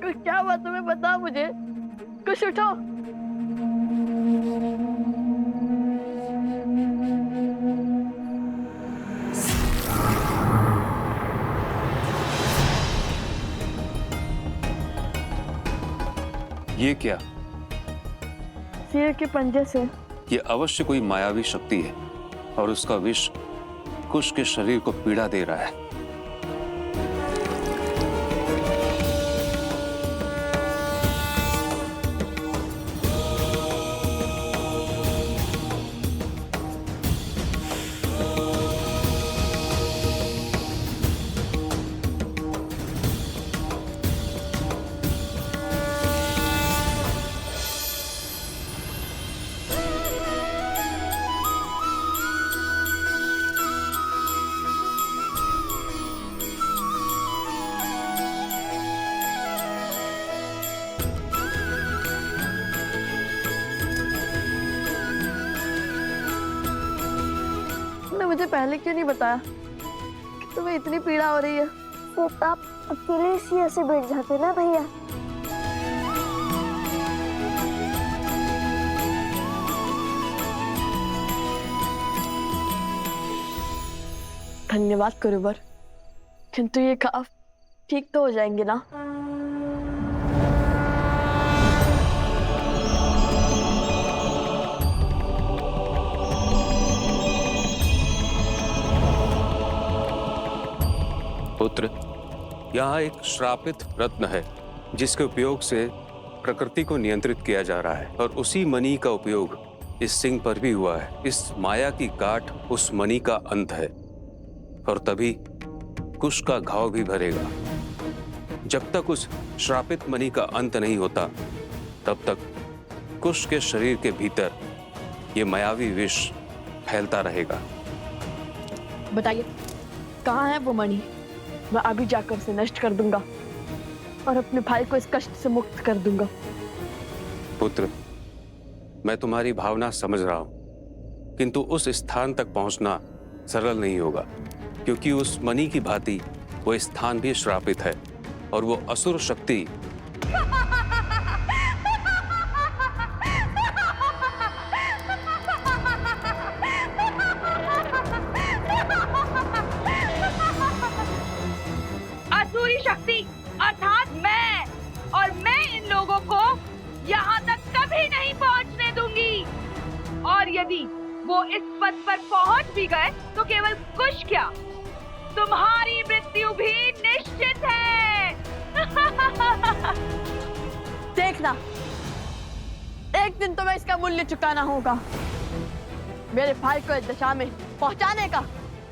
कुछ क्या हुआ तुम्हें बता मुझे, कुछ उठो। ये क्या? शेर के पंजे से। ये अवश्य कोई मायावी शक्ति है और उसका विष कुश के शरीर को पीड़ा दे रहा है। मुझे पहले क्यों नहीं बताया कि तुम्हें इतनी पीड़ा हो रही है? तो आप अकेले इसी ऐसे बैठ जाते ना भैया। धन्यवाद गुरुवर, किंतु ये घाव ठीक तो हो जाएंगे ना? पुत्र, यहाँ एक श्रापित रत्न है जिसके उपयोग से प्रकृति को नियंत्रित किया जा रहा है और उसी मणि का उपयोग इस सिंह पर भी हुआ है। इस माया की गांठ उस मणि का अंत है और तभी कुश का घाव भी भरेगा। जब तक उस श्रापित मणि का अंत नहीं होता तब तक कुश के शरीर के भीतर ये मायावी विष फैलता रहेगा। बताइए कहाँ है वो मणि? मैं अभी जाकर उसे नष्ट कर दूंगा और अपने भाई को इस कष्ट से मुक्त कर दूंगा। पुत्र, मैं तुम्हारी भावना समझ रहा हूं, किंतु उस स्थान तक पहुंचना सरल नहीं होगा, क्योंकि उस मणि की भांति वो स्थान भी श्रापित है और वो असुर शक्ति असुरी शक्ति अर्थात मैं, और मैं इन लोगों को यहाँ तक कभी नहीं पहुँचने दूंगी। और यदि वो इस पद पर पहुँच भी गए तो केवल कुछ क्या, तुम्हारी मृत्यु भी निश्चित है। देखना, एक दिन तुम्हें इसका मूल्य चुकाना होगा। मेरे भाई को इस दशा में पहुंचाने का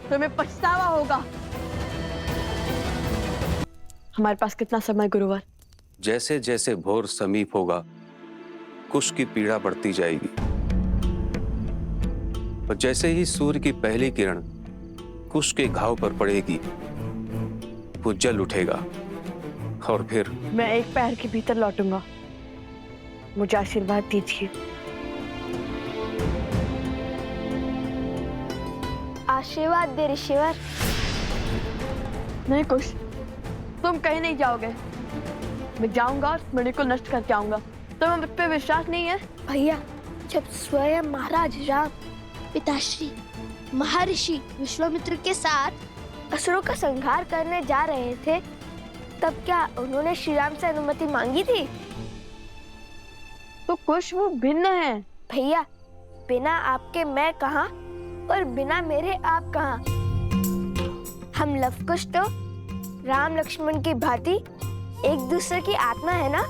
तुम्हें पछतावा होगा। हमारे पास कितना समय गुरुवर? जैसे जैसे भोर समीप होगा कुश की पीड़ा बढ़ती जाएगी और जैसे ही सूर्य की पहली किरण कुश के घाव पर पड़ेगी वो जल उठेगा और फिर मैं एक पैर के भीतर लौटूंगा। मुझे आशीर्वाद दीजिए। आशीर्वाद दे ऋषिवर। नहीं कुश, तुम कहीं नहीं जाओगे। मैं जाऊंगा और मणि को नष्ट करके आऊंगा। तुम्हें मुझ पे विश्वास नहीं है? भैया, जब स्वयं महाराज राम पिताश्री महर्षि विश्वामित्र के साथ असुरों का संहार करने जा रहे थे, तब क्या उन्होंने श्री राम से अनुमति मांगी थी? तो कुश वो भिन्न है। भैया, बिना आपके मैं कहाँ और बिना मेरे आप कहाँ। हम लव कुश तो राम लक्ष्मण की भांति एक दूसरे की आत्मा है ना।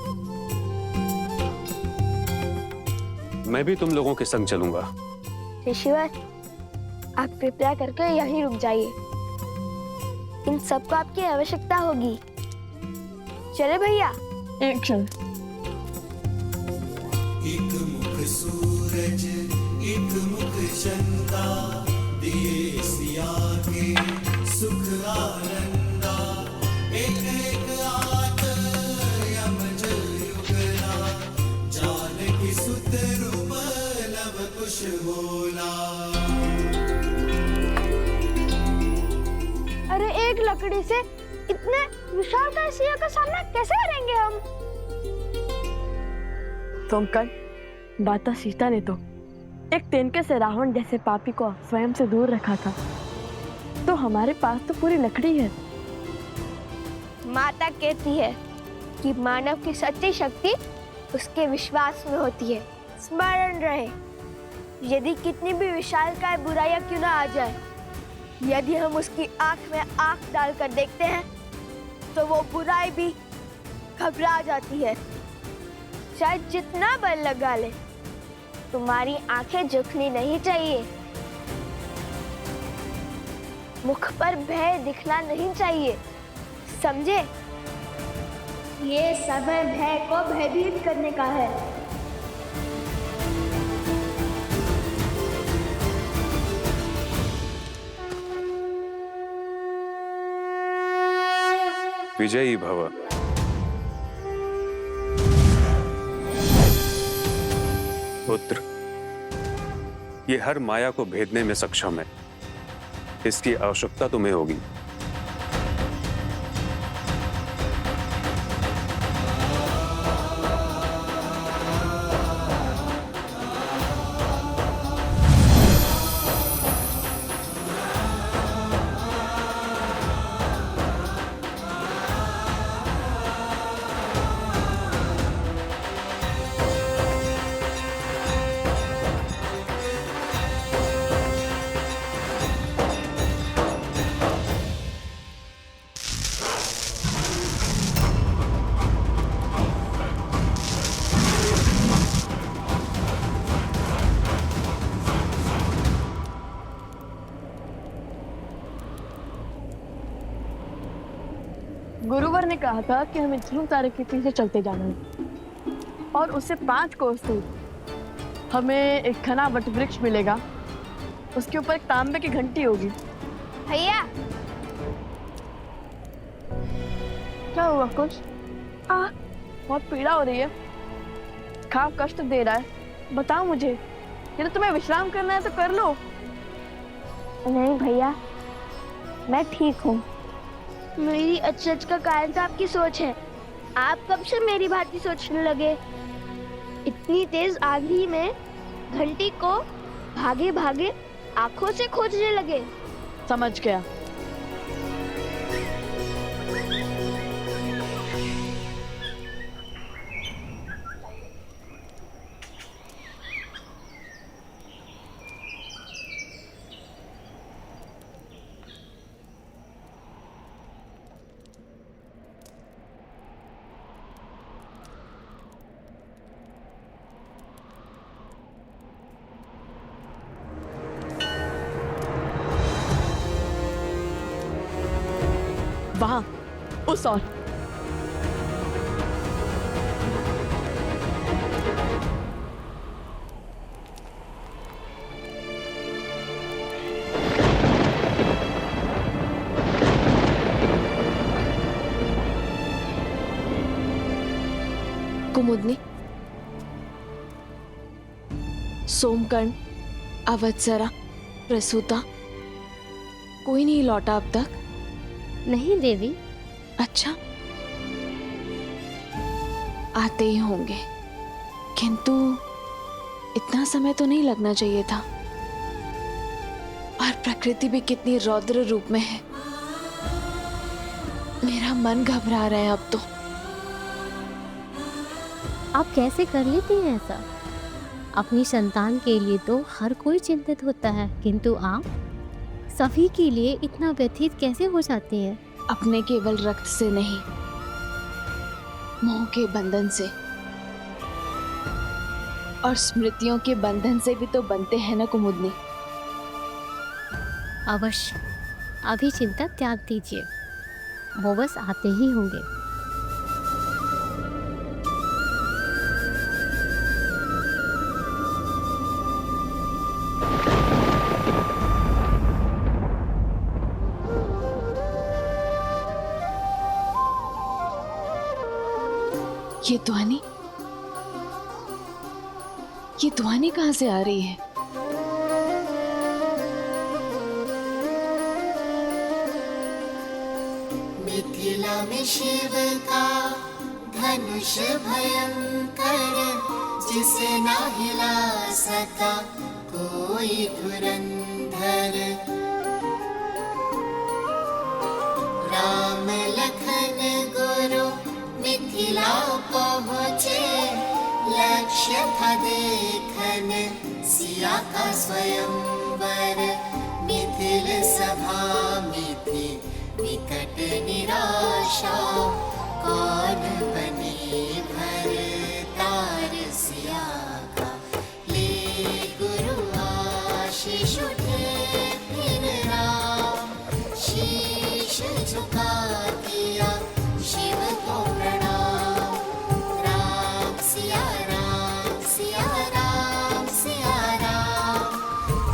मैं भी तुम लोगों के संग चलूंगा। ऋषिवर, आप कृपया करके यहीं रुक जाइए। इन सबको आपकी आवश्यकता होगी। चले भैया। एक क्षण। एक मुख सूरज, एक मुख चंदा, दिए सिया के सुख आनंदा। एक एक आत यमज युगला, जानकी सुत रूप लव कुश बोला। अरे एक लकड़ी से इतने विशालकाय सिंह का सामना कैसे करेंगे हम? सोमकर्ण, माता सीता ने तो एक तिनके से रावण जैसे पापी को स्वयं से दूर रखा था, तो हमारे पास तो पूरी लकड़ी है। माता कहती है कि मानव की सच्ची शक्ति उसके विश्वास में होती है। स्मरण रहे, यदि कितनी भी विशालकाय बुराइयां क्यों ना आ जाए, यदि हम उसकी आंख में आंख डालकर देखते हैं तो वो बुराई भी घबरा जाती है। चाहे जितना बल लगा ले, तुम्हारी आंखें झुकनी नहीं चाहिए। मुख पर भय दिखना नहीं चाहिए, समझे? ये समय भय को भयभीत करने का है। विजयी भव। पुत्र, ये हर माया को भेदने में सक्षम है। इसकी आवश्यकता तुम्हें होगी। गुरुवर ने कहा था कि हमें ध्रुव तारे के पीछे चलते जाना है और उससे 5 कोस दूर हमें एक घना वट वृक्ष मिलेगा। उसके ऊपर एक तांबे की घंटी होगी। भैया, क्या हुआ? कुछ बहुत पीड़ा हो रही है, खाव कष्ट दे रहा है। बताओ मुझे, यदि तुम्हें विश्राम करना है तो कर लो। नहीं भैया, मैं ठीक हूँ। मेरी अचरज का कारण तो आपकी सोच है। आप कब से मेरी भांति सोचने लगे? इतनी तेज आंधी में घंटी को भागे भागे आंखों से खोजने लगे। समझ गया। वहां उस ओर। कुमुदनी, सोमकर्ण, अवत्सरा, प्रसूता, कोई नहीं लौटा अब तक? नहीं देवी। अच्छा, आते ही होंगे, किंतु इतना समय तो नहीं लगना चाहिए था। और प्रकृति भी कितनी रौद्र रूप में है। मेरा मन घबरा रहा है अब तो। आप कैसे कर लेती हैं ऐसा? अपनी संतान के लिए तो हर कोई चिंतित होता है, किंतु आप सभी के लिए इतना व्यथित कैसे हो जाती हैं? अपने केवल रक्त से नहीं, मोह के बंधन से और स्मृतियों के बंधन से भी तो बनते हैं ना कुमुदनी। अवश्य, अभी चिंता त्याग दीजिए, वो बस आते ही होंगे। ये ध्वनि कहाँ से आ रही है? मिथ्या मिथिला में शिव का धनुष भयंकर, जिसे ना हिला सका कोई धुरंधर। राम लखन गुरु मिथिला पहुँचे, लक्ष्य था देखन सिया का स्वयंवर। मिथिल सभा में थी विकट निराशा, कौन बने भरतार सिया का। ले गुरु आशीष उठे फिर राम, शीश झुका दिया शिव को प्रणाम। राम सिया राम सिया राम सिया राम,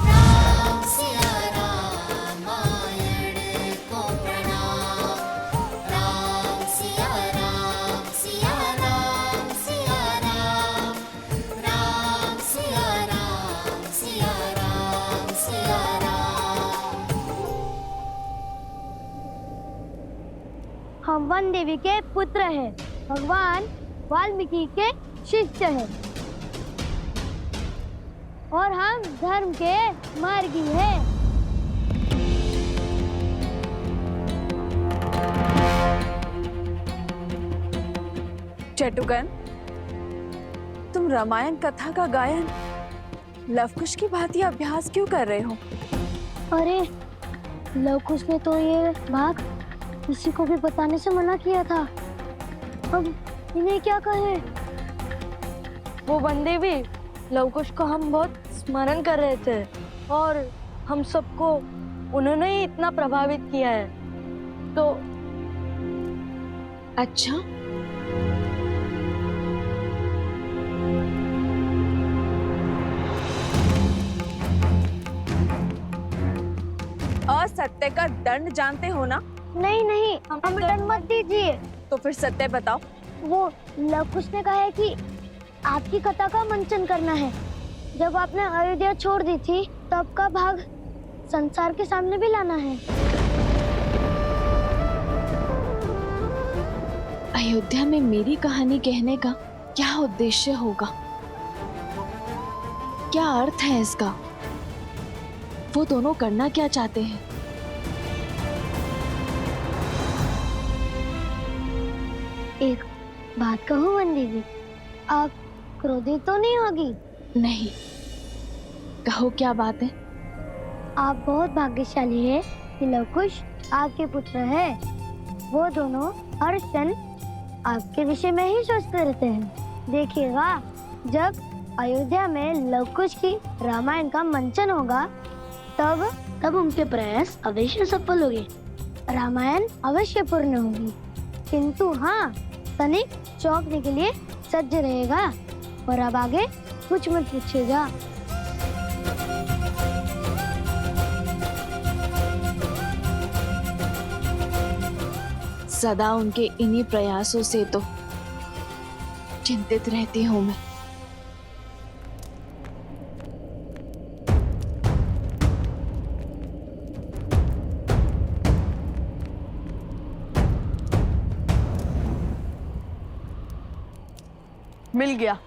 राम सिया रामायण को प्रणाम। राम सिया राम सिया राम सिया राम, राम सिया राम सिया राम सिया राम। हम वन देवी के पुत्र हैं, भगवान वाल्मीकि के शिष्य हैं और हम धर्म के मार्गी हैं। चटुकन, तुम रामायण कथा का गायन लवकुश की भांति अभ्यास क्यों कर रहे हो? अरे लवकुश ने तो ये भाग किसी को भी बताने से मना किया था, अब इन्हें क्या कहें? वो बंदे भी लवकुश को हम बहुत स्मरण कर रहे थे और हम सबको उन्होंने ही इतना प्रभावित किया है, तो अच्छा, असत्य का दंड जानते हो ना? नहीं नहीं, हम दंड मत दीजिए। तो फिर सत्य बताओ। वो लवकुश ने कहा है कि आपकी कथा का मंचन करना है। जब आपने अयोध्या छोड़ दी थी तब का भाग संसार के सामने भी लाना है। अयोध्या में मेरी कहानी कहने का क्या उद्देश्य होगा? क्या अर्थ है इसका? वो दोनों करना क्या चाहते हैं? एक बात कहूँ वन दीदी, आप क्रोधित तो नहीं होगी? नहीं, कहो क्या बात है? आप बहुत भाग्यशाली है कि लवकुश आपके पुत्र है। वो दोनों हर क्षण आपके विषय में ही सोचते रहते हैं। देखिएगा, जब अयोध्या में लवकुश की रामायण का मंचन होगा तब उनके प्रयास अवश्य सफल होंगे, रामायण अवश्य पूर्ण होगी। किंतु हाँ, तनिक चौंकने के लिए सज्ज रहेगा और अब आगे कुछ मत पूछेगा। सदा उनके इन्हीं प्रयासों से तो चिंतित रहती हूँ मैं। मिल गया।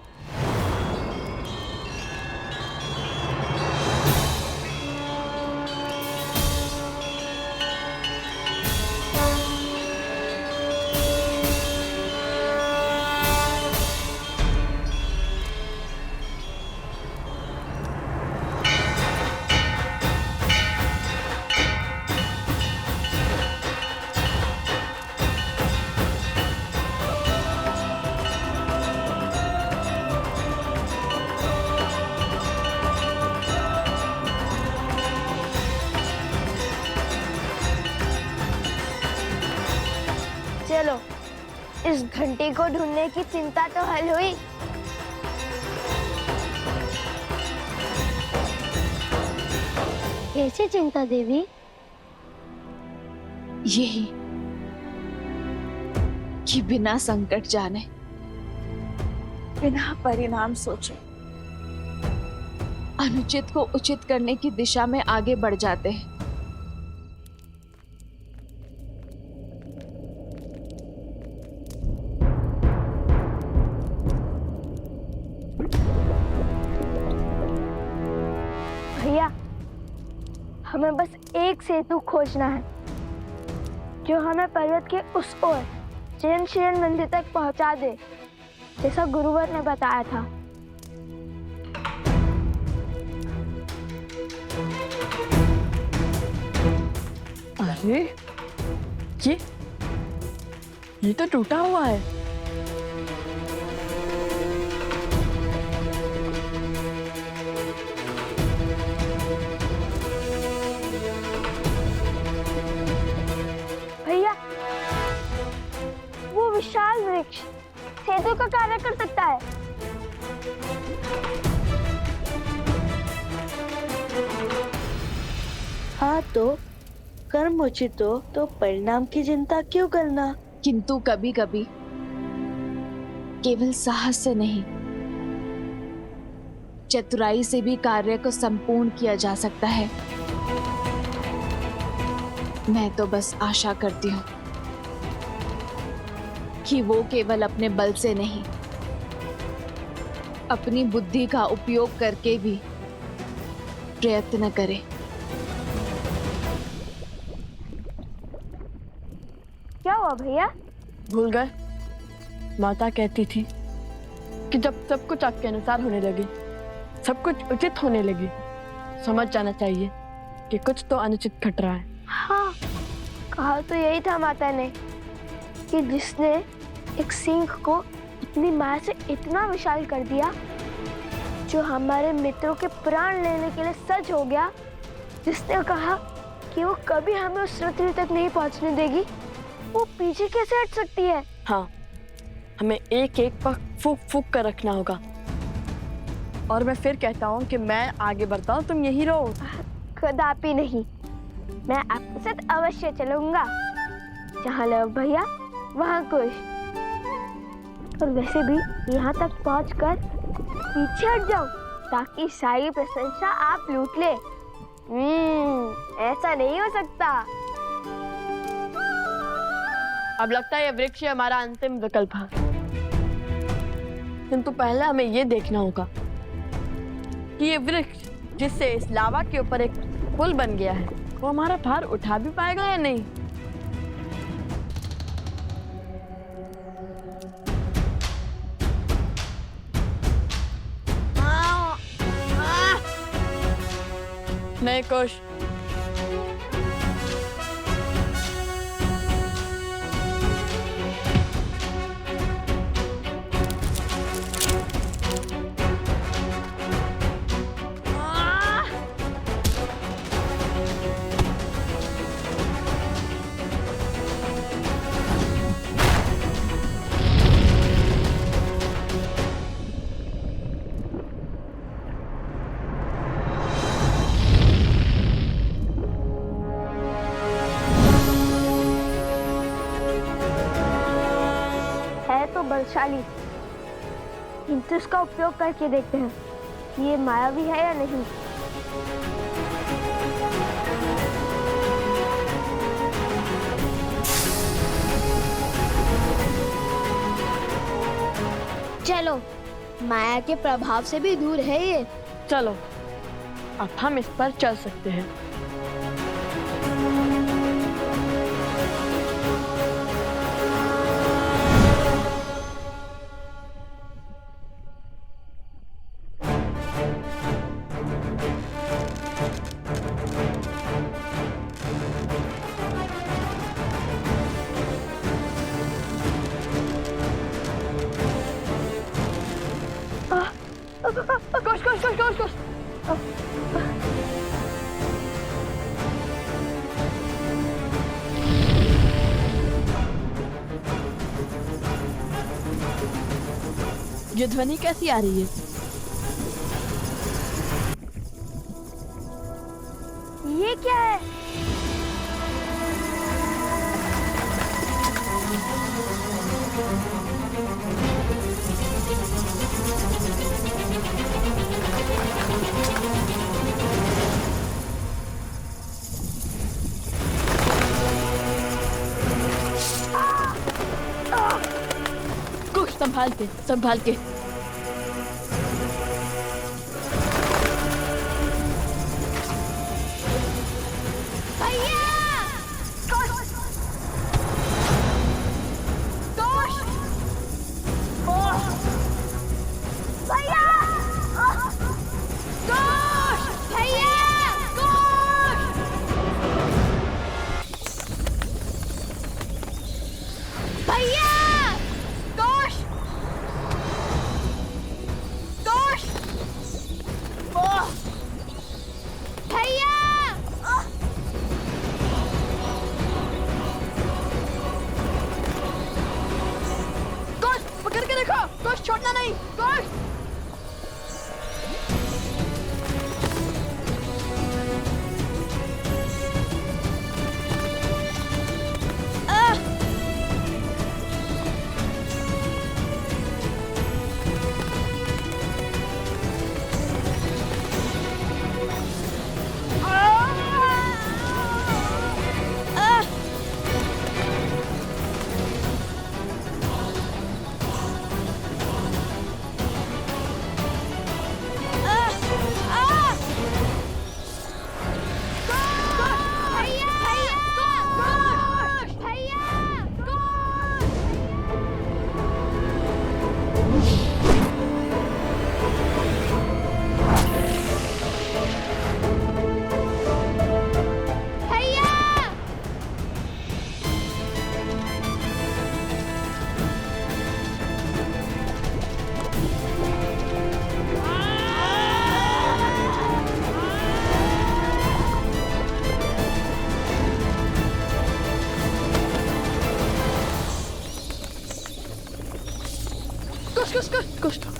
चलो, इस घंटी को ढूंढने की चिंता तो हल हुई। कैसी चिंता देवी? यही कि बिना संकट जाने, बिना परिणाम सोचे अनुचित को उचित करने की दिशा में आगे बढ़ जाते हैं। हमें बस एक सेतु खोजना है जो हमें पर्वत के उस ओर चिरन शिरन मंदिर तक पहुंचा दे, जैसा गुरुवर ने बताया था। अरे ये तो टूटा हुआ है। भैया, वो विशाल वृक्ष सेतु का कार्य कर सकता है। हाँ तो कर्म उचित हो तो परिणाम की चिंता क्यों करना। किंतु कभी कभी केवल साहस से नहीं, चतुराई से भी कार्य को संपूर्ण किया जा सकता है। मैं तो बस आशा करती हूँ कि वो केवल अपने बल से नहीं, अपनी बुद्धि का उपयोग करके भी प्रयत्न करे। क्या हुआ भैया? भूल गए? माता कहती थी कि जब सब कुछ आपके अनुसार होने लगे, सब कुछ उचित होने लगे, समझ जाना चाहिए कि कुछ तो अनुचित घट रहा है। हाँ, कहा तो यही था माता ने कि जिसने एक सिंह को अपनी माया से इतना विशाल कर दिया, जो हमारे मित्रों के प्राण लेने के लिए सज्ज हो गया, जिसने कहा कि वो कभी हमें उस पृथ्वी तक नहीं पहुंचने देगी, वो पीछे कैसे हट सकती है? हाँ, हमें एक एक पर फूक फूक कर रखना होगा। और मैं फिर कहता हूँ कि मैं आगे बढ़ता हूँ, तुम यही रहो। कदापि नहीं, मैं आपके साथ अवश्य चलूंगा। जहाँ लव भैया वहाँ कुश। और वैसे भी यहाँ तक पहुँचकर पीछे हट जाऊं ताकि सारी प्रशंसा आप लूट ले। ऐसा नहीं हो सकता। अब लगता है ये वृक्ष ही हमारा अंतिम विकल्प है, किंतु पहले हमें ये देखना होगा कि ये वृक्ष जिससे इस लावा के ऊपर एक पुल बन गया है, वो हमारा भार उठा भी पाएगा या नहीं। नहीं कुश, तो बलशाली, किंतु इसका उपयोग करके देखते हैं कि ये मायावी है या नहीं। चलो, माया के प्रभाव से भी दूर है ये। चलो अब हम इस पर चल सकते हैं। कुश। ये ध्वनि कैसी आ रही है? ये क्या है? संभाल के। देखो, कुछ छोड़ना नहीं, कुछ।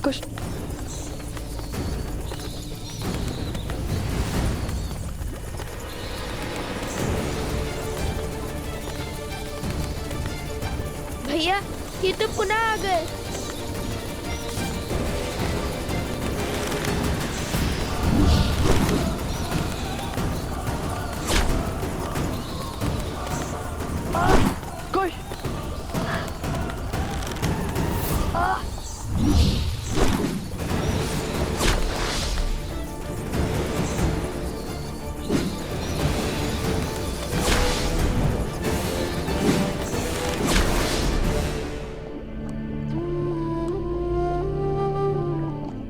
कुछ भैया ये तो पुनः आ गए। कुछ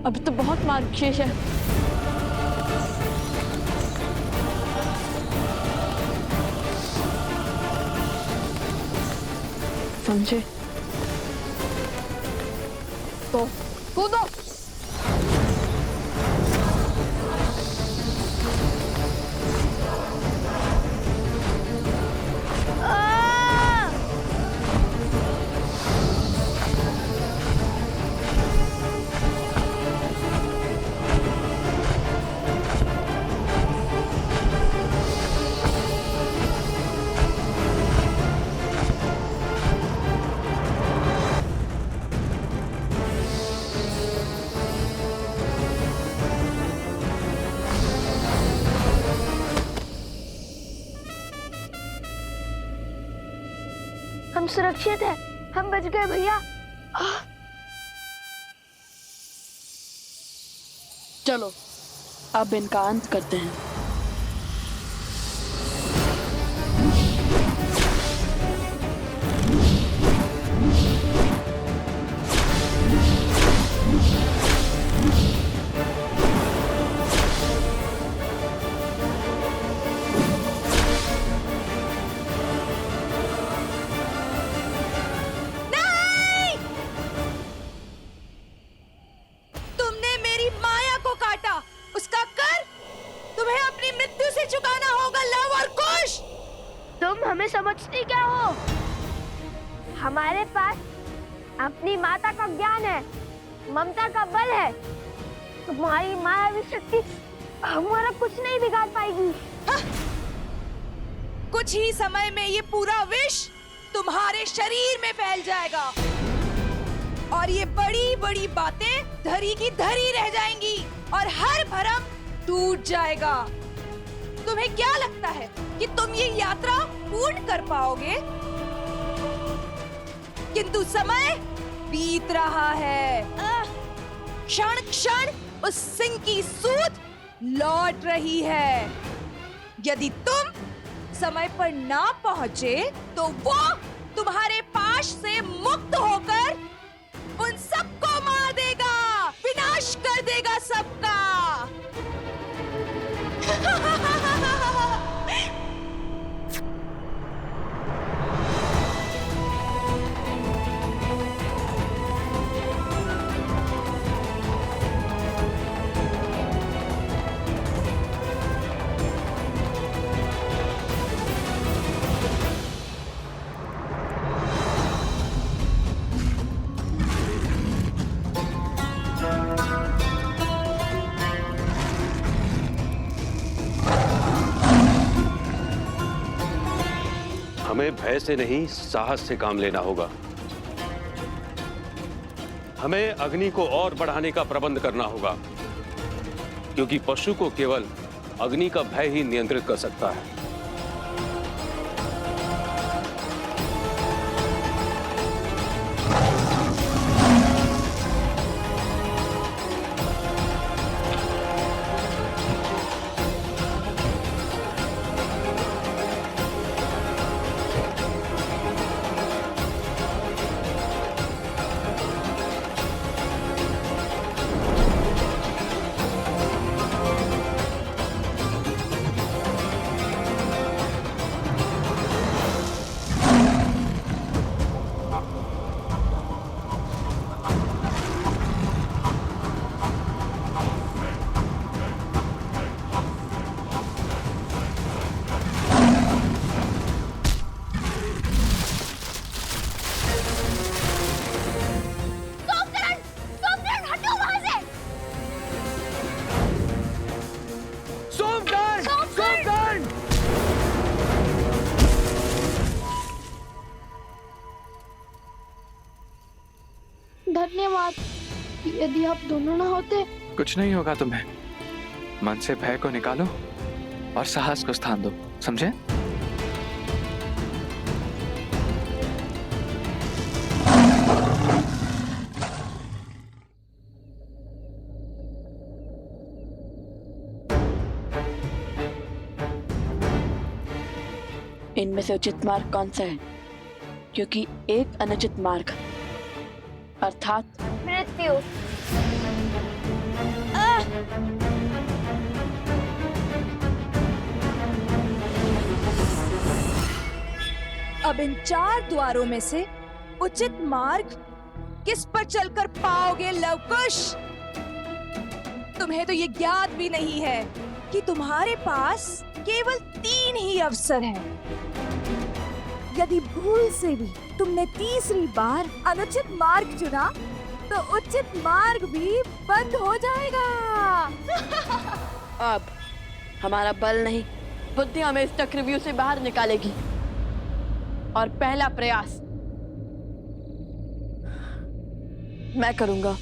अभी तो बहुत मार्ग शेष है। समझे तो कूदो। हम सुरक्षित हैं, हम बच गए भैया। चलो अब इनका अंत करते हैं। हमें समझती क्या हो? हमारे पास अपनी माता का ज्ञान है, ममता का बल है। तुम्हारी मायावी शक्ति हमारा कुछ नहीं बिगाड़ पाएगी। कुछ ही समय में ये पूरा विष तुम्हारे शरीर में फैल जाएगा और ये बड़ी बड़ी बातें धरी की धरी रह जाएंगी और हर भरम टूट जाएगा। तुम्हें क्या लगता है कि तुम ये यात्रा पूर्ण कर पाओगे? किंतु समय बीत रहा है। क्षण क्षण उस सिंह की सूंड लौट रही है। यदि तुम समय पर ना पहुंचे तो वो तुम्हारे पाश से मुक्त होकर उन सबको मार देगा, विनाश कर देगा सबका। हमें भय से नहीं, साहस से काम लेना होगा। हमें अग्नि को और बढ़ाने का प्रबंध करना होगा, क्योंकि पशु को केवल अग्नि का भय ही नियंत्रित कर सकता है। धन्यवाद। यदि आप दोनों ना होते। कुछ नहीं होगा तुम्हें। मन से भय को निकालो और साहस को स्थान दो, समझे? इनमें से उचित मार्ग कौन सा है? क्योंकि एक अनुचित मार्ग अर्थात मृत्यु। अब इन 4 द्वारों में से उचित मार्ग किस पर चलकर पाओगे लवकुश? तुम्हें तो ये ज्ञात भी नहीं है कि तुम्हारे पास केवल 3 ही अवसर हैं। यदि भूल से भी तुमने तीसरी बार अनुचित मार्ग चुना तो उचित मार्ग भी बंद हो जाएगा। अब हमारा बल नहीं, बुद्धि हमें इस चक्रव्यूह से बाहर निकालेगी। और पहला प्रयास मैं करूंगा।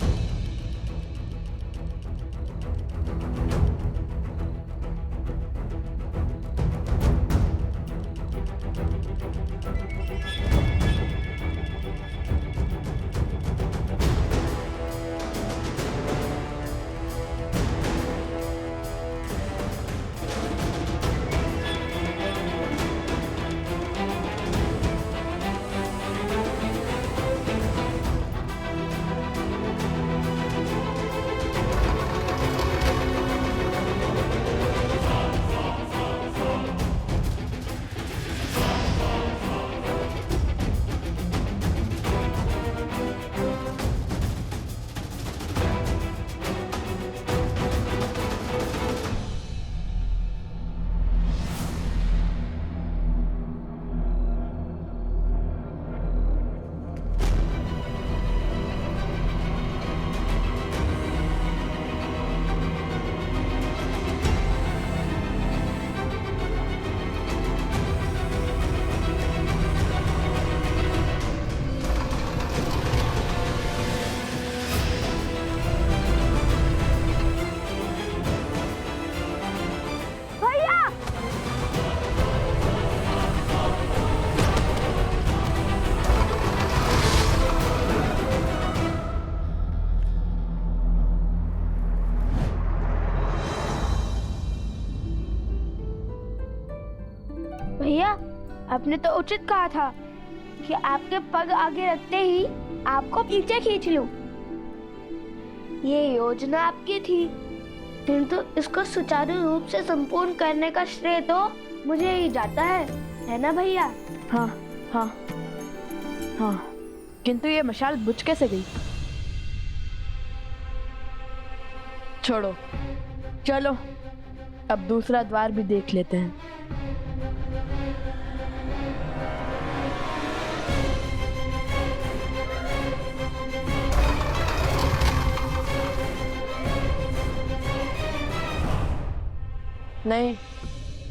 भैया, आपने तो उचित कहा था कि आपके पग आगे रखते ही आपको पीछे खींच लूं। ये योजना आपकी थी, किंतु इसको सुचारू रूप से संपूर्ण करने का श्रेय तो मुझे ही जाता है ना भैया? हाँ हाँ हाँ, किंतु ये मशाल बुझ कैसे गई? छोड़ो, चलो अब दूसरा द्वार भी देख लेते हैं। नहीं,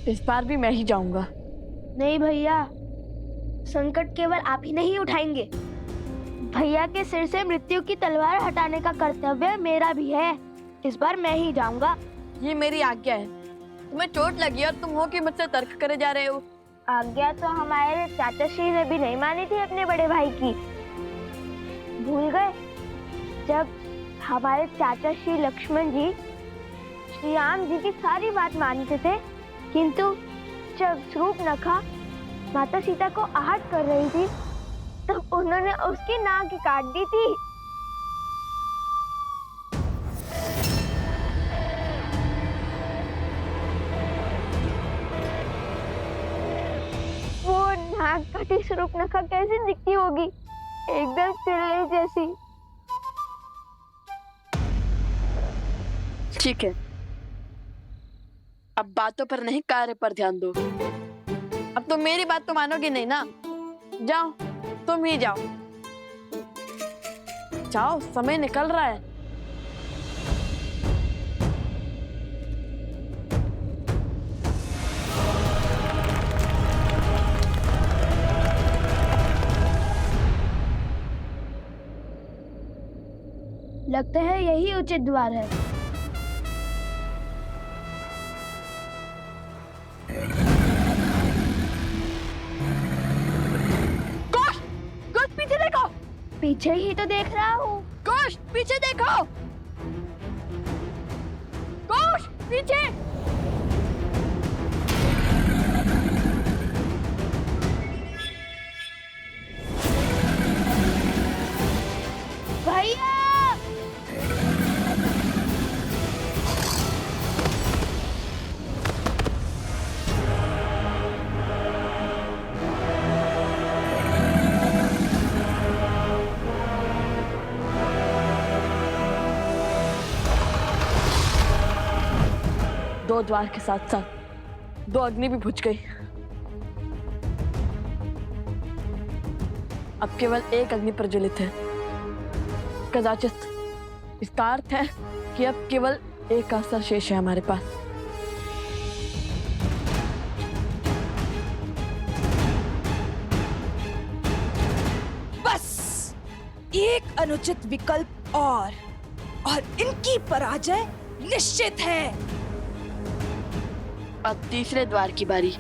इस बार भी मैं ही जाऊंगा। नहीं भैया, संकट केवल आप ही नहीं उठाएंगे। भैया के सिर से मृत्यु की तलवार हटाने का कर्तव्य मेरा भी है। इस बार मैं ही जाऊंगा। ये मेरी आज्ञा है। तुम्हें चोट लगी और तुम हो कि मुझसे तर्क करे जा रहे हो। आज्ञा तो हमारे चाचा श्री ने भी नहीं मानी थी अपने बड़े भाई की। भूल गए जब हमारे चाचा श्री लक्ष्मण जी श्री राम जी की सारी बात मानते थे, किंतु जब शूर्पणखा माता सीता को आहत कर रही थी तब उन्होंने उसकी नाक काट दी थी। वो नाक कटी शूर्पणखा कैसी दिखती होगी? एकदम चिड़ै जैसी। ठीक है, अब बातों पर नहीं कार्य पर ध्यान दो। अब तो मेरी बात तो मानोगे नहीं ना। जाओ, तुम ही जाओ। जाओ, समय निकल रहा है। लगता है यही उचित द्वार है। पीछे देखो। पीछे ही तो देख रहा हूँ। कोश, पीछे देखो। कोश, पीछे। भैया! दो द्वार के साथ साथ दो अग्नि भी बुझ गई। अब केवल एक अग्नि प्रज्वलित है। कदाचित इसका अर्थ है कि अब केवल एक अवसर शेष है हमारे पास। बस एक अनुचित विकल्प और इनकी पराजय निश्चित है। अब तीसरे द्वार की बारी।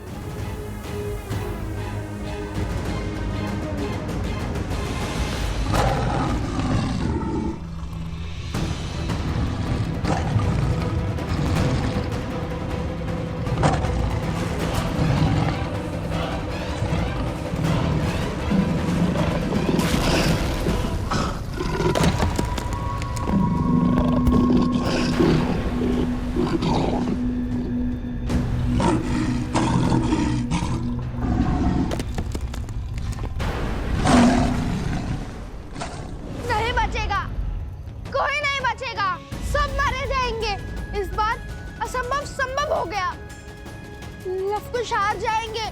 लवकुश हार जाएंगे,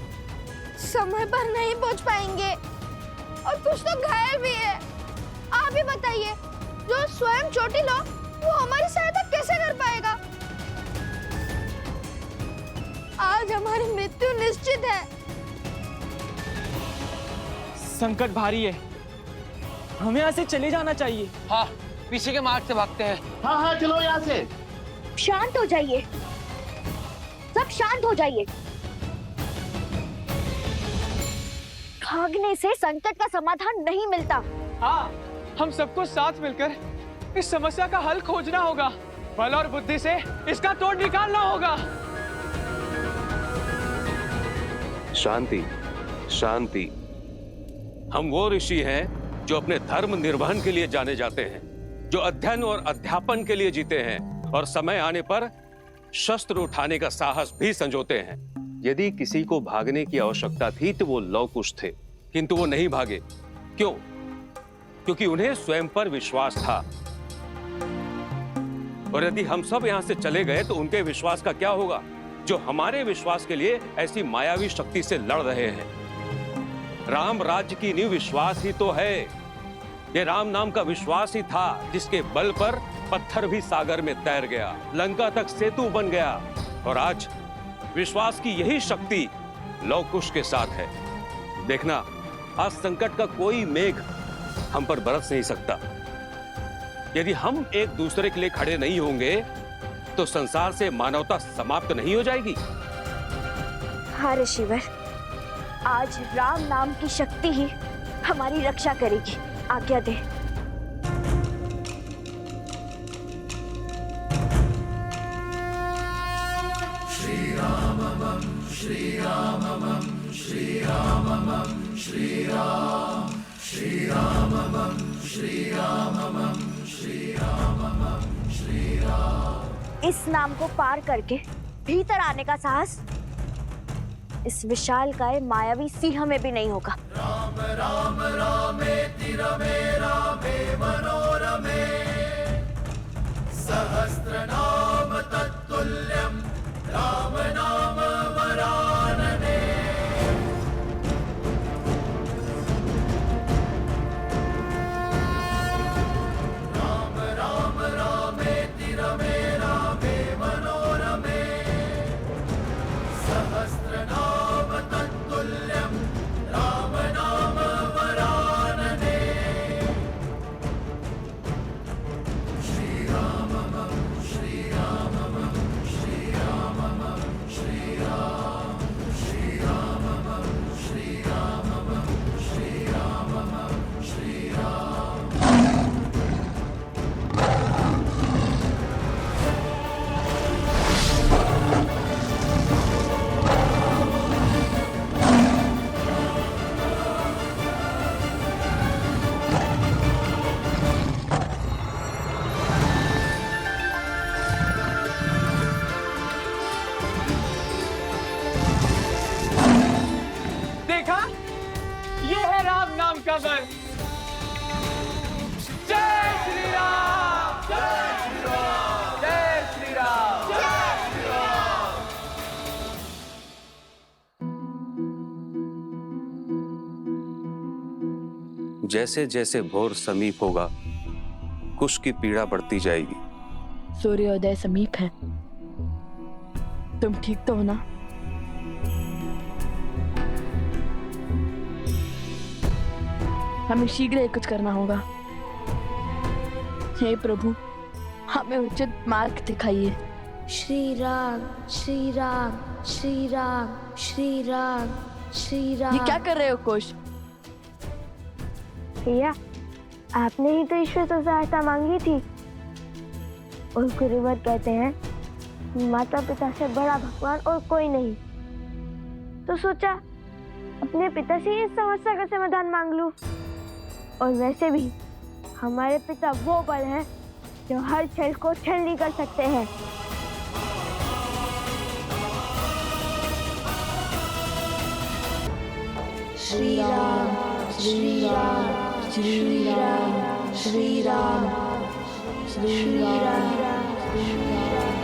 समय पर नहीं पहुंच पाएंगे और कुछ तो घायल भी है। आप ही बताइए, जो स्वयं चोटिल हो वो हमारी सहायता कैसे कर पाएगा? आज हमारी मृत्यु निश्चित है। संकट भारी है, हमें यहाँ से चले जाना चाहिए। हाँ, पीछे के मार्ग से भागते हैं। हाँ चलो यहाँ से। शांत हो जाइए, सब शांत हो जाइए। भागने से संकट का समाधान नहीं मिलता। हाँ, हम सबको साथ मिलकर इस समस्या का हल खोजना होगा। बल और बुद्धि से इसका तोड़ निकालना होगा। शांति, शांति। हम वो ऋषि हैं जो अपने धर्म निर्वहन के लिए जाने जाते हैं, जो अध्ययन और अध्यापन के लिए जीते हैं और समय आने पर शस्त्र उठाने का साहस भी संजोते हैं। यदि किसी को भागने की आवश्यकता थी तो वो लवकुश थे, किंतु वो नहीं भागे। क्यों? क्योंकि उन्हें स्वयं पर विश्वास था। और यदि हम सब यहां से चले गए तो उनके विश्वास का क्या होगा, जो हमारे विश्वास के लिए ऐसी मायावी शक्ति से लड़ रहे हैं। राम राज्य की नींव विश्वास ही तो है। ये राम नाम का विश्वास ही था जिसके बल पर पत्थर भी सागर में तैर गया, लंका तक सेतु बन गया। और आज विश्वास की यही शक्ति लवकुश के साथ है। देखना, आज संकट का कोई मेघ हम पर बरस नहीं सकता। यदि हम एक दूसरे के लिए खड़े नहीं होंगे तो संसार से मानवता समाप्त नहीं हो जाएगी। हाँ ऋषिवर, आज राम नाम की शक्ति ही हमारी रक्षा करेगी। आज्ञा दे। इस नाम को पार करके भीतर आने का साहस इस विशालकाय मायावी सिंह में भी नहीं होगा। राम राम रामेति रमे रामे मनोरमे सहस्रनाम तत्तुल्यं राम नाम वरानने। राम राम रामेति रमे रामे मनोरमे सहस्रनाम तत्तुल्यं राम नाम वरानने। श्रीराममं श्रीराममं श्रीराममं श्रीराम श्रीराममं श्रीराममं श्रीराममं श्रीराम। देखा, ये है राम नाम का बल। जय श्री राम, जय श्री राम, जय श्री राम, जय श्री राम। जैसे जैसे भोर समीप होगा कुश की पीड़ा बढ़ती जाएगी। सूर्योदय समीप है। तुम ठीक तो हो ना? हमें शीघ्र ही कुछ करना होगा। हे प्रभु, हमें उचित मार्ग दिखाइए। श्री राम श्री राम श्री राम श्री राम श्री राम। ये क्या कर रहे हो कुश? भैया, आपने ही तो ईश्वर से सहायता मांगी थी। और गुरुवर कहते हैं माता पिता से बड़ा भगवान और कोई नहीं। तो सोचा अपने पिता से इस समस्या का समाधान मांग लूं। और वैसे भी हमारे पिता वो बल हैं जो हर छल को छलनी कर सकते हैं। श्री राम श्री राम श्री राम श्री राम श्री राम श्री राम।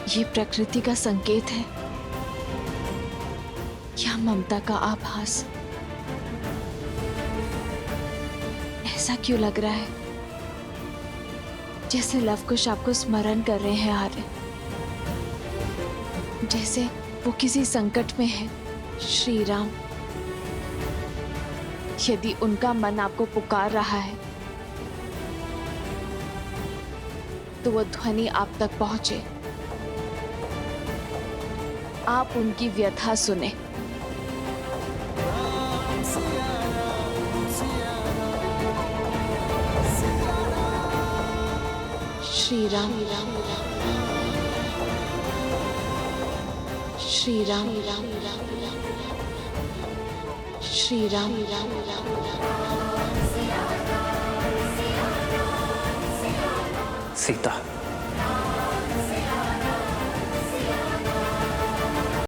ये प्रकृति का संकेत है या ममता का आभास? ऐसा क्यों लग रहा है जैसे लव कुश आपको स्मरण कर रहे हैं आर्य, जैसे वो किसी संकट में है। श्री राम, यदि उनका मन आपको पुकार रहा है तो वो ध्वनि आप तक पहुंचे, आप उनकी व्यथा सुने। श्री राम श्री राम श्री राम। सीता,